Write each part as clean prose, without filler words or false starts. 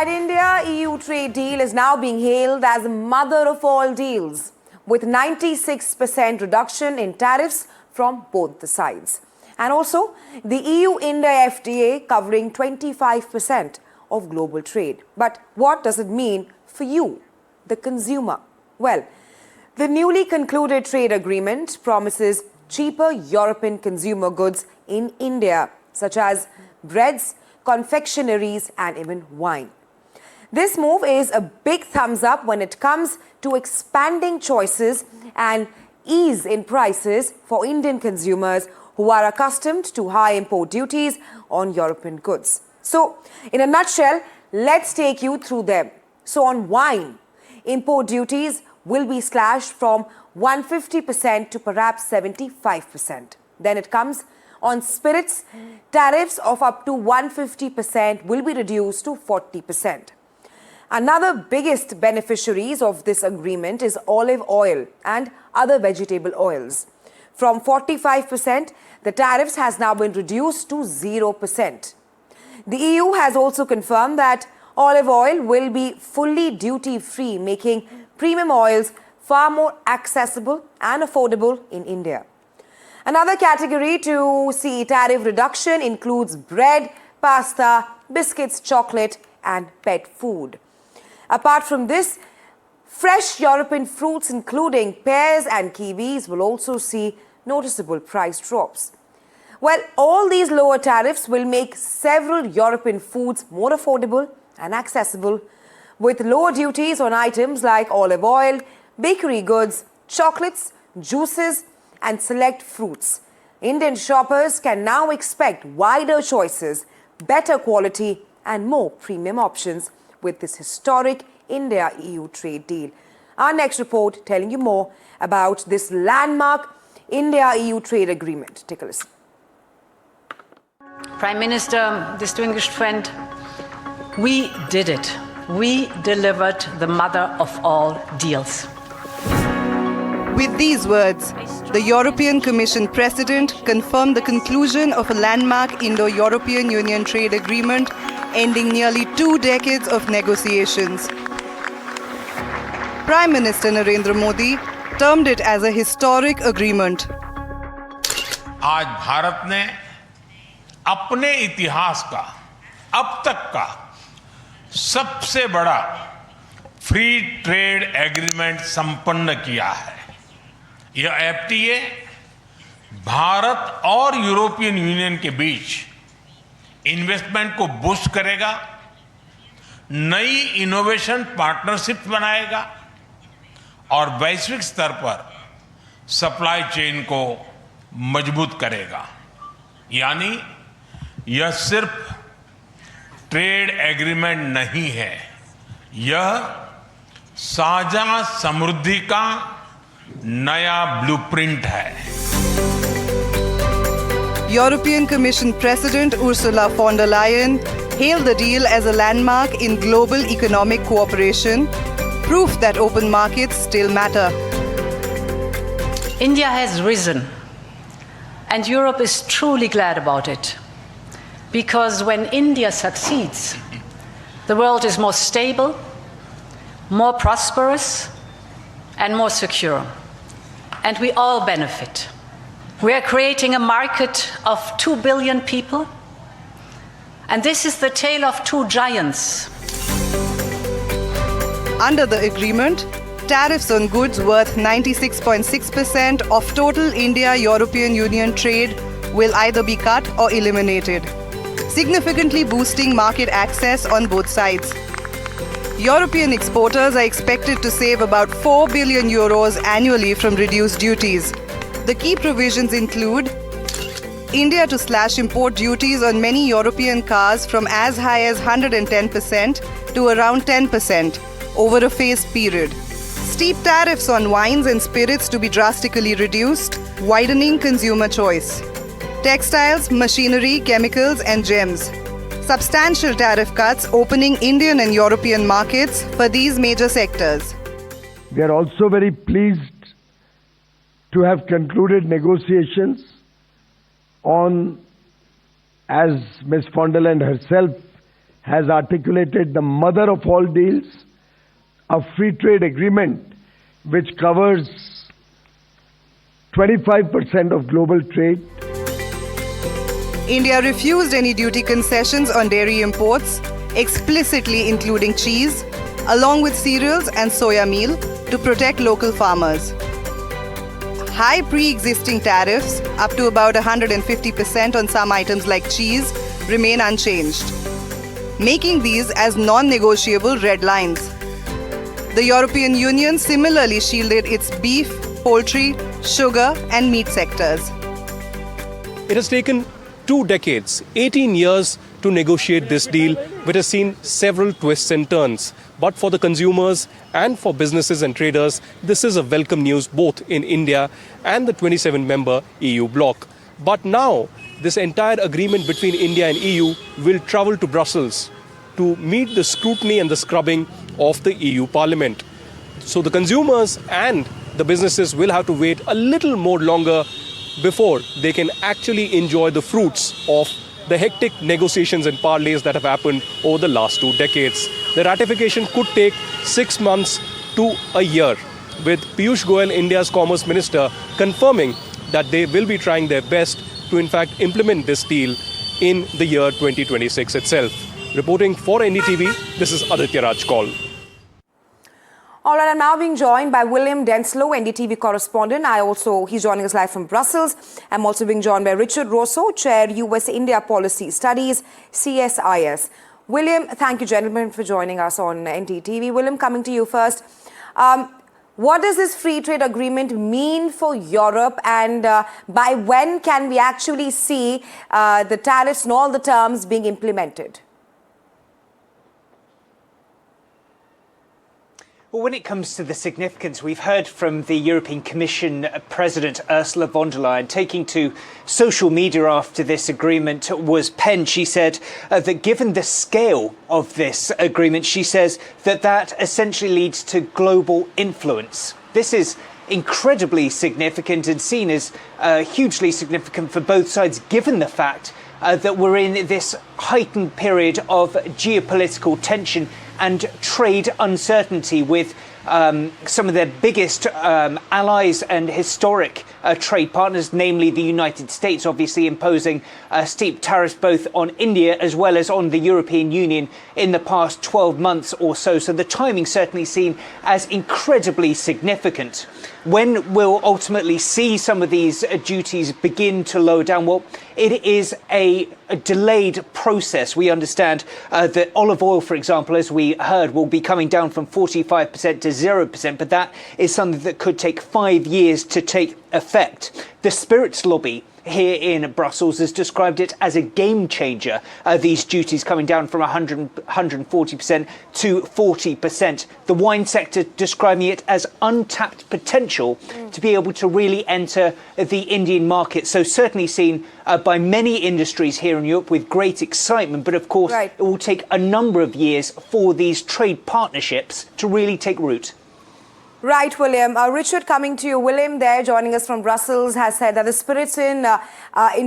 Right, India-EU trade deal is now being hailed as the mother of all deals, with 96% reduction in tariffs from both the sides. And also, the EU-India FTA covering 25% of global trade. But what does it mean for you, the consumer? Well, the newly concluded trade agreement promises cheaper European consumer goods in India, such as breads, confectioneries and even wine. This move is a big thumbs up when it comes to expanding choices and ease in prices for Indian consumers who are accustomed to high import duties on European goods. So, in a nutshell, let's take you through them. So, on wine, import duties will be slashed from 150% to perhaps 75%. Then it comes on spirits, tariffs of up to 150% will be reduced to 40%. Another biggest beneficiaries of this agreement is olive oil and other vegetable oils. From 45%, the tariffs has now been reduced to 0%. The EU has also confirmed that olive oil will be fully duty-free, making premium oils far more accessible and affordable in India. Another category to see tariff reduction includes bread, pasta, biscuits, chocolate and pet food. Apart from this, fresh European fruits including pears and kiwis will also see noticeable price drops. Well, all these lower tariffs will make several European foods more affordable and accessible, with lower duties on items like olive oil, bakery goods, chocolates, juices and select fruits. Indian shoppers can now expect wider choices, better quality and more premium options with this historic India-EU trade deal. Our next report telling you more about this landmark India-EU trade agreement. Take a listen. Prime Minister, distinguished friend, we did it. We delivered the mother of all deals. With these words, the European Commission President confirmed the conclusion of a landmark Indo-European Union trade agreement ending nearly 2 decades of negotiations. Prime Minister Narendra Modi termed it as a historic agreement. आज भारत ने अपने इतिहास का अब तक का सबसे बड़ा फ्री ट्रेड एग्रीमेंट संपन्न किया है। यह FTA भारत और यूरोपियन यूनियन के बीच इन्वेस्टमेंट को बूस्ट करेगा, नई इनोवेशन पार्टनरशिप बनाएगा और वैश्विक स्तर पर सप्लाई चेन को मजबूत करेगा। यानी यह सिर्फ ट्रेड एग्रीमेंट नहीं है, यह साझा समृद्धि का नया ब्लूप्रिंट है। European Commission President Ursula von der Leyen hailed the deal as a landmark in global economic cooperation, proof that open markets still matter. India has risen, and Europe is truly glad about it. Because when India succeeds, the world is more stable, more prosperous, and more secure. And we all benefit. We are creating a market of 2 billion people, and this is the tale of two giants. Under the agreement, tariffs on goods worth 96.6% of total India-European Union trade will either be cut or eliminated, significantly boosting market access on both sides. European exporters are expected to save about 4 billion euros annually from reduced duties. The key provisions include India to slash import duties on many European cars from as high as 110% to around 10% over a phased period. Steep tariffs on wines and spirits to be drastically reduced, widening consumer choice. Textiles, machinery, chemicals and gems. Substantial tariff cuts opening Indian and European markets for these major sectors. We are also very pleased to have concluded negotiations on, as Ms. von der Leyen herself has articulated the mother of all deals, a free trade agreement which covers 25% of global trade. India refused any duty concessions on dairy imports, explicitly including cheese, along with cereals and soya meal, to protect local farmers. High pre-existing tariffs, up to about 150% on some items like cheese, remain unchanged, making these as non-negotiable red lines. The European Union similarly shielded its beef, poultry, sugar and meat sectors. It has taken 2 decades, 18 years to negotiate this deal, which has seen several twists and turns. But for the consumers and for businesses and traders, this is a welcome news both in India and the 27-member EU bloc. But now, this entire agreement between India and EU will travel to Brussels to meet the scrutiny and the scrubbing of the EU Parliament. So the consumers and the businesses will have to wait a little more longer before they can actually enjoy the fruits of the hectic negotiations and parleys that have happened over the last 2 decades. The ratification could take 6 months to a year, with Piyush Goyal, India's Commerce Minister, confirming that they will be trying their best to in fact implement this deal in the year 2026 itself. Reporting for NDTV, this is Aditya Raj Kaul. All right, I'm now being joined by William Denslow, NDTV correspondent. He's joining us live from Brussels. I'm also being joined by Richard Rosso, Chair, US-India Policy Studies, CSIS. William, thank you, gentlemen, for joining us on NDTV. William, coming to you first. What does this free trade agreement mean for Europe, and by when can we actually see the tariffs and all the terms being implemented? Well, when it comes to the significance, we've heard from the European Commission President Ursula von der Leyen taking to social media after this agreement was penned. She said that given the scale of this agreement, she says that essentially leads to global influence. This is incredibly significant and seen as hugely significant for both sides, given the fact that we're in this heightened period of geopolitical tension and trade uncertainty with some of their biggest allies and historic trade partners, namely the United States, obviously imposing steep tariffs both on India as well as on the European Union in the past 12 months or so. So the timing certainly seen as incredibly significant. When we'll ultimately see some of these duties begin to lower down, well, it is a delayed process. We understand that olive oil, for example, as we heard, will be coming down from 45% to 0%, but that is something that could take 5 years to take effect. The spirits lobby here in Brussels has described it as a game changer, these duties coming down from 140% to 40%. The wine sector describing it as untapped potential to be able to really enter the Indian market. So certainly seen by many industries here in Europe with great excitement. But of course, It will take a number of years for these trade partnerships to really take root. Right, William. Richard, coming to you. William there, joining us from Brussels, has said that the spirits in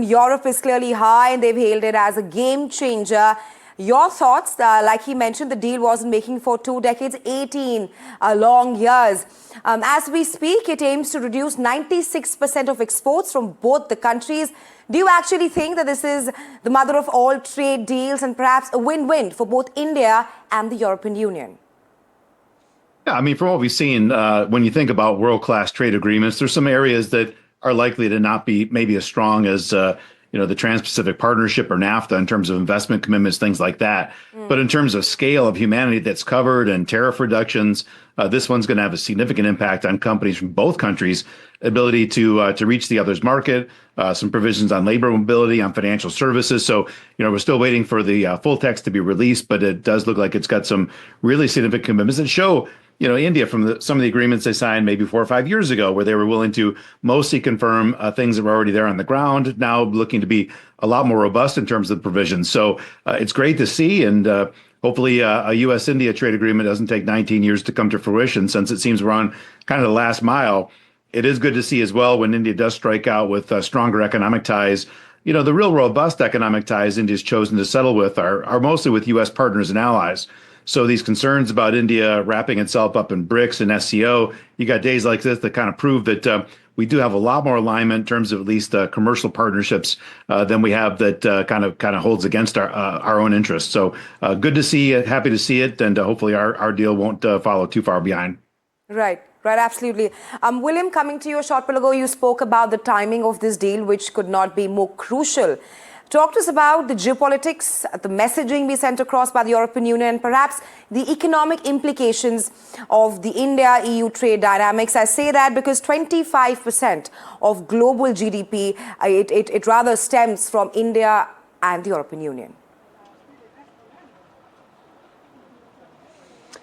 Europe is clearly high and they've hailed it as a game changer. Your thoughts, like he mentioned, the deal wasn't making for 2 decades, 18 long years. As we speak, it aims to reduce 96% of exports from both the countries. Do you actually think that this is the mother of all trade deals and perhaps a win-win for both India and the European Union? Yeah, I mean, from what we've seen, when you think about world-class trade agreements, there's some areas that are likely to not be maybe as strong as, the Trans-Pacific Partnership or NAFTA in terms of investment commitments, things like that. But in terms of scale of humanity that's covered and tariff reductions, this one's going to have a significant impact on companies from both countries' ability to reach the other's market, some provisions on labor mobility, on financial services. So, we're still waiting for the full text to be released, but it does look like it's got some really significant commitments that show India from some of the agreements they signed maybe 4 or 5 years ago, where they were willing to mostly confirm things that were already there on the ground, now looking to be a lot more robust in terms of the provisions. So it's great to see, and hopefully a U.S.-India trade agreement doesn't take 19 years to come to fruition, since it seems we're on kind of the last mile. It is good to see as well when India does strike out with stronger economic ties, the real robust economic ties India's chosen to settle with are mostly with U.S. partners and allies. So these concerns about India wrapping itself up in BRICS and SCO, you got days like this that kind of prove that we do have a lot more alignment in terms of at least commercial partnerships than we have that kind of holds against our own interests. So good to see it, happy to see it, and hopefully our deal won't follow too far behind. Right, absolutely. William, coming to you a short while ago, you spoke about the timing of this deal, which could not be more crucial. Talk to us about the geopolitics, the messaging being sent across by the European Union, and perhaps the economic implications of the India-EU trade dynamics. I say that because 25% of global GDP, it rather stems from India and the European Union.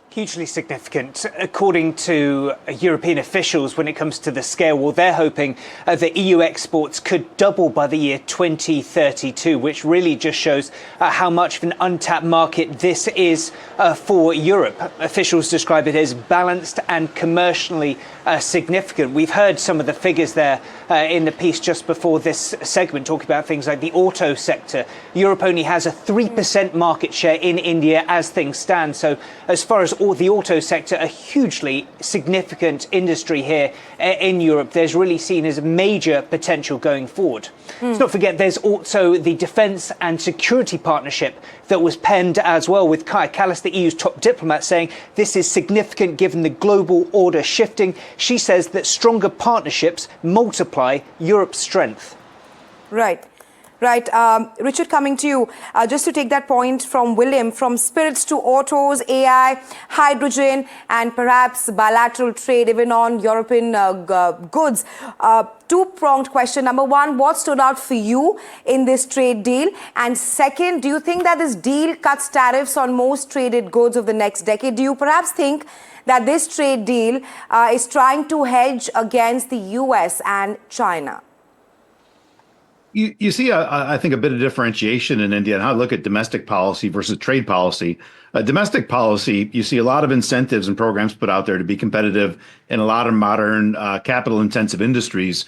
Hugely significant, according to European officials, when it comes to the scale. Well, they're hoping that EU exports could double by the year 2032, which really just shows how much of an untapped market this is for Europe. Officials describe it as balanced and commercially significant. We've heard some of the figures there in the piece just before this segment, talking about things like the auto sector. Europe only has a 3% market share in India as things stand. So as far as the auto sector, a hugely significant industry here in Europe, there's really seen as a major potential going forward. Let's not forget there's also the defence and security partnership that was penned as well, with Kaja Kallas, the EU's top diplomat, saying this is significant given the global order shifting. She says that stronger partnerships multiply Europe's strength. Right. Richard, coming to you, just to take that point from William, from spirits to autos, AI, hydrogen, and perhaps bilateral trade even on European goods. Two-pronged question. Number one, what stood out for you in this trade deal? And second, do you think that this deal cuts tariffs on most traded goods of the next decade? Do you perhaps think that this trade deal is trying to hedge against the US and China? You see, I think, a bit of differentiation in India and how to look at domestic policy versus trade policy. Domestic policy, you see a lot of incentives and programs put out there to be competitive in a lot of modern capital-intensive industries,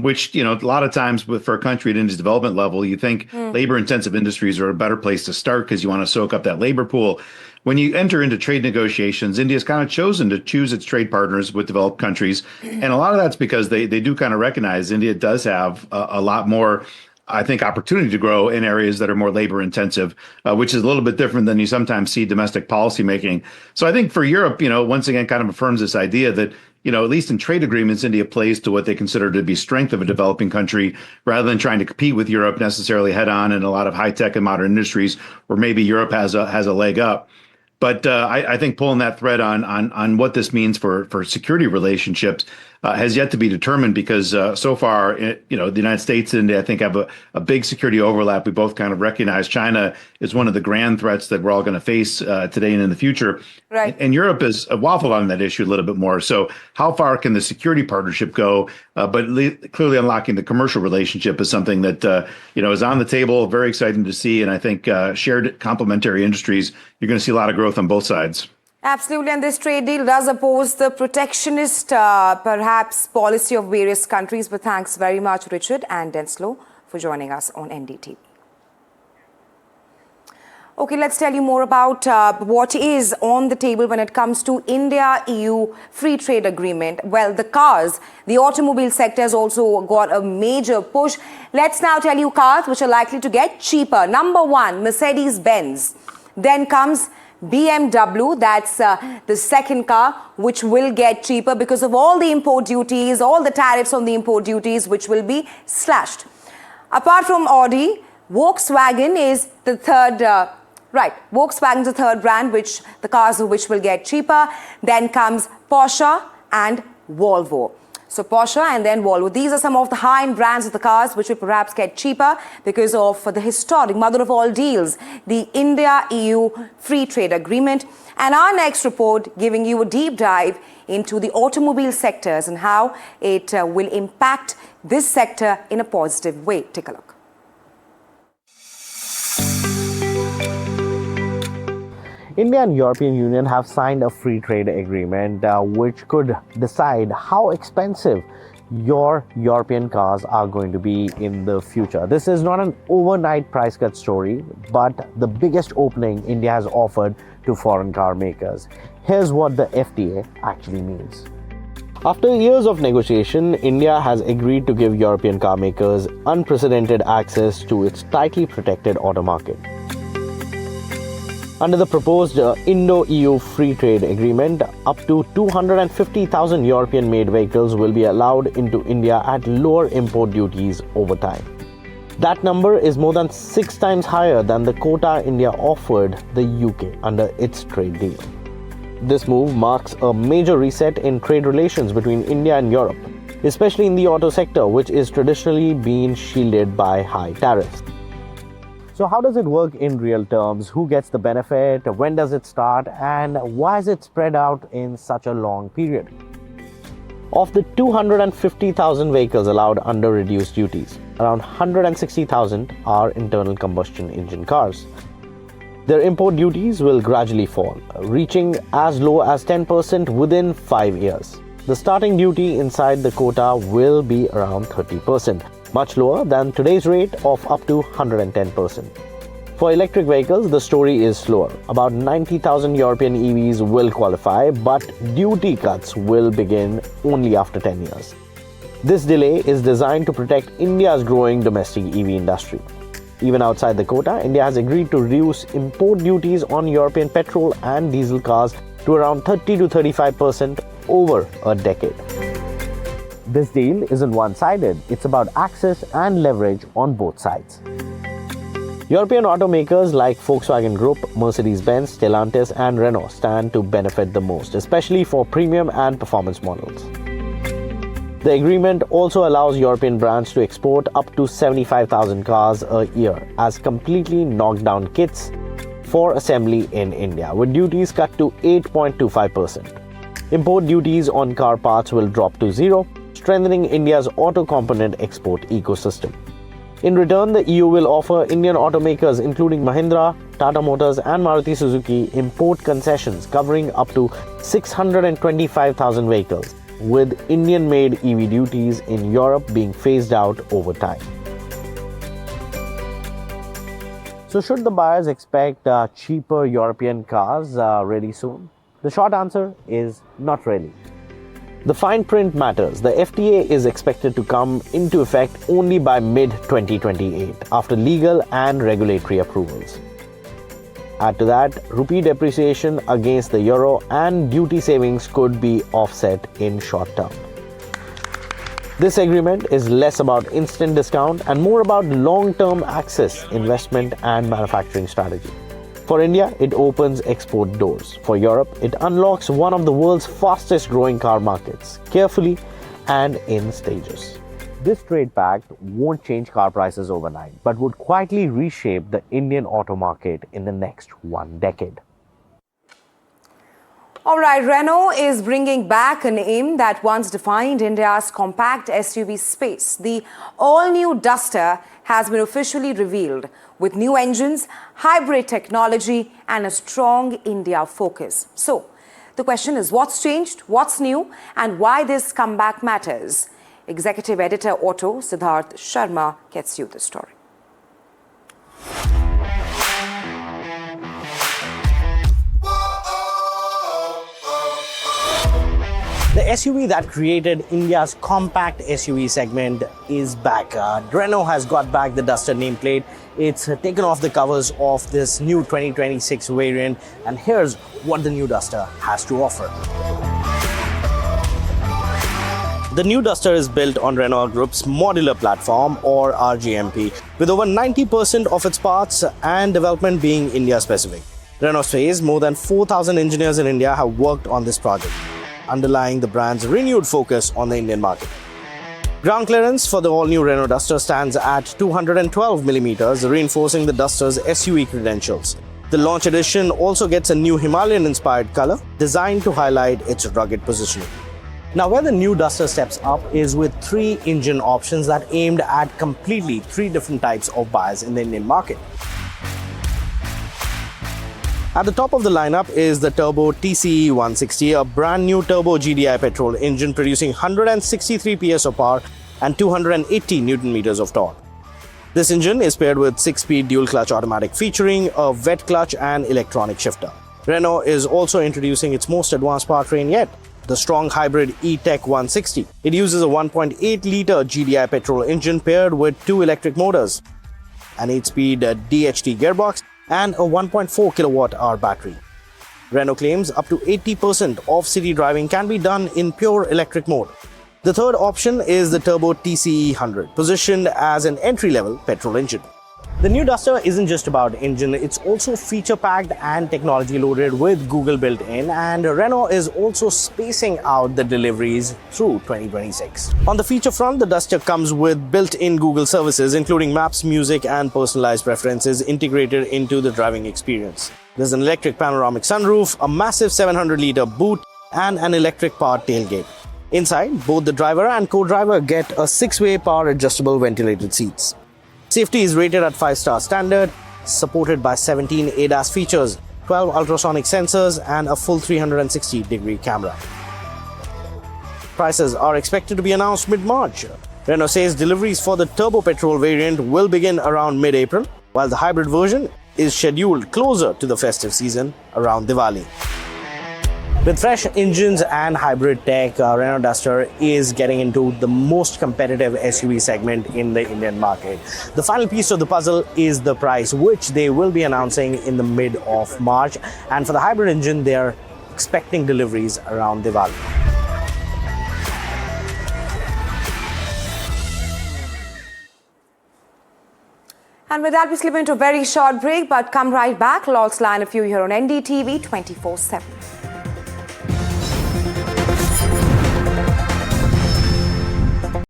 which, a lot of times for a country at India's development level, you think labor-intensive industries are a better place to start because you want to soak up that labor pool. When you enter into trade negotiations, India's kind of chosen to choose its trade partners with developed countries. And a lot of that's because they do kind of recognize India does have a lot more, I think, opportunity to grow in areas that are more labor intensive, which is a little bit different than you sometimes see domestic policy making. So I think for Europe, once again, kind of affirms this idea that, at least in trade agreements, India plays to what they consider to be strength of a developing country, rather than trying to compete with Europe necessarily head on in a lot of high tech and modern industries where maybe Europe has a leg up. But I think pulling that thread on what this means for security relationships has yet to be determined, because so far, the United States and India, I think, have a big security overlap. We both kind of recognize China is one of the grand threats that we're all going to face today and in the future. Right. And Europe is waffled on that issue a little bit more. So how far can the security partnership go? But clearly unlocking the commercial relationship is something that, is on the table. Very exciting to see. And I think shared complementary industries, you're going to see a lot of growth on both sides. Absolutely, and this trade deal does oppose the protectionist, perhaps, policy of various countries. But thanks very much, Richard and Denslow, for joining us on NDTV. Okay, let's tell you more about what is on the table when it comes to India-EU free trade agreement. Well, the automobile sector has also got a major push. Let's now tell you cars which are likely to get cheaper. Number one, Mercedes-Benz. Then comes BMW, that's the second car, which will get cheaper because of all the import duties, all the tariffs on the import duties, which will be slashed. Apart from Audi, Volkswagen is the third, Volkswagen's the third brand, which the cars of which will get cheaper. Then comes Porsche and Volvo. So Porsche and then Volvo. These are some of the high-end brands of the cars which will perhaps get cheaper because of the historic mother of all deals, the India-EU free trade agreement. And our next report giving you a deep dive into the automobile sectors and how it will impact this sector in a positive way. Take a look. India and European Union have signed a free trade agreement which could decide how expensive your European cars are going to be in the future. This is not an overnight price cut story, but the biggest opening India has offered to foreign car makers. Here's what the FTA actually means. After years of negotiation, India has agreed to give European car makers unprecedented access to its tightly protected auto market. Under the proposed Indo-EU Free Trade Agreement, up to 250,000 European-made vehicles will be allowed into India at lower import duties over time. That number is more than 6 times higher than the quota India offered the UK under its trade deal. This move marks a major reset in trade relations between India and Europe, especially in the auto sector, which is traditionally been shielded by high tariffs. So how does it work in real terms? Who gets the benefit? When does it start? And why is it spread out in such a long period? Of the 250,000 vehicles allowed under reduced duties, around 160,000 are internal combustion engine cars. Their import duties will gradually fall, reaching as low as 10% within 5 years. The starting duty inside the quota will be around 30%. Much lower than today's rate of up to 110%. For electric vehicles, the story is slower. About 90,000 European EVs will qualify, but duty cuts will begin only after 10 years. This delay is designed to protect India's growing domestic EV industry. Even outside the quota, India has agreed to reduce import duties on European petrol and diesel cars to around 30 to 35% over a decade. This deal isn't one-sided, it's about access and leverage on both sides. European automakers like Volkswagen Group, Mercedes-Benz, Stellantis and Renault stand to benefit the most, especially for premium and performance models. The agreement also allows European brands to export up to 75,000 cars a year as completely knocked-down kits for assembly in India, with duties cut to 8.25%. Import duties on car parts will drop to zero, strengthening India's auto component export ecosystem. In return, the EU will offer Indian automakers including Mahindra, Tata Motors and Maruti Suzuki import concessions covering up to 625,000 vehicles, with Indian-made EV duties in Europe being phased out over time. So should the buyers expect cheaper European cars really soon? The short answer is not really. The fine print matters. The FTA is expected to come into effect only by mid-2028 after legal and regulatory approvals. Add to that, rupee depreciation against the euro and duty savings could be offset in short term. This agreement is less about instant discount and more about long-term access, investment and manufacturing strategy. For India, it opens export doors. For Europe, it unlocks one of the world's fastest growing car markets, carefully and in stages. This trade pact won't change car prices overnight, but would quietly reshape the Indian auto market in the next 1 decade. All right, Renault is bringing back a name that once defined India's compact SUV space. The all-new Duster has been officially revealed with new engines, hybrid technology and a strong India focus. So, the question is what's changed, what's new and why this comeback matters? Executive Editor Auto Siddharth Sharma gets you the story. The SUV that created India's compact SUV segment is back. Renault has got back the Duster nameplate. It's taken off the covers of this new 2026 variant, and here's what the new Duster has to offer. The new Duster is built on Renault Group's modular platform or RGMP, with over 90% of its parts and development being India specific. Renault says more than 4,000 engineers in India have worked on this project, underlying the brand's renewed focus on the Indian market. Ground clearance for the all-new Renault Duster stands at 212mm, reinforcing the Duster's SUV credentials. The launch edition also gets a new Himalayan-inspired color, designed to highlight its rugged positioning. Now, where the new Duster steps up is with 3 engine options that aimed at completely 3 different types of buyers in the Indian market. At the top of the lineup is the turbo TCE 160, a brand new turbo GDI petrol engine producing 163 PS of power and 280 Newton meters of torque. This engine is paired with 6-speed dual-clutch automatic featuring a wet clutch and electronic shifter. Renault is also introducing its most advanced powertrain yet, the strong hybrid E-Tech 160. It uses a 1.8-litre GDI petrol engine paired with 2 electric motors, an 8-speed DHT gearbox, and a 1.4 kilowatt-hour battery. Renault claims up to 80% of city driving can be done in pure electric mode. The third option is the turbo TCE 100, positioned as an entry-level petrol engine. The new Duster isn't just about engine, it's also feature-packed and technology-loaded with Google built in, and Renault is also spacing out the deliveries through 2026. On the feature front, the Duster comes with built-in Google services, including maps, music, and personalized preferences integrated into the driving experience. There's an electric panoramic sunroof, a massive 700-litre boot, and an electric-powered tailgate. Inside, both the driver and co-driver get a 6-way power-adjustable ventilated seats. Safety is rated at 5-star standard, supported by 17 ADAS features, 12 ultrasonic sensors, and a full 360-degree camera. Prices are expected to be announced mid-March. Renault says deliveries for the turbo petrol variant will begin around mid-April, while the hybrid version is scheduled closer to the festive season around Diwali. With fresh engines and hybrid tech, Renault Duster is getting into the most competitive SUV segment in the Indian market. The final piece of the puzzle is the price, which they will be announcing in the mid of March. And for the hybrid engine, they are expecting deliveries around Diwali. And with that, we slip into a very short break, but come right back. Lots line of you here on NDTV 24/7.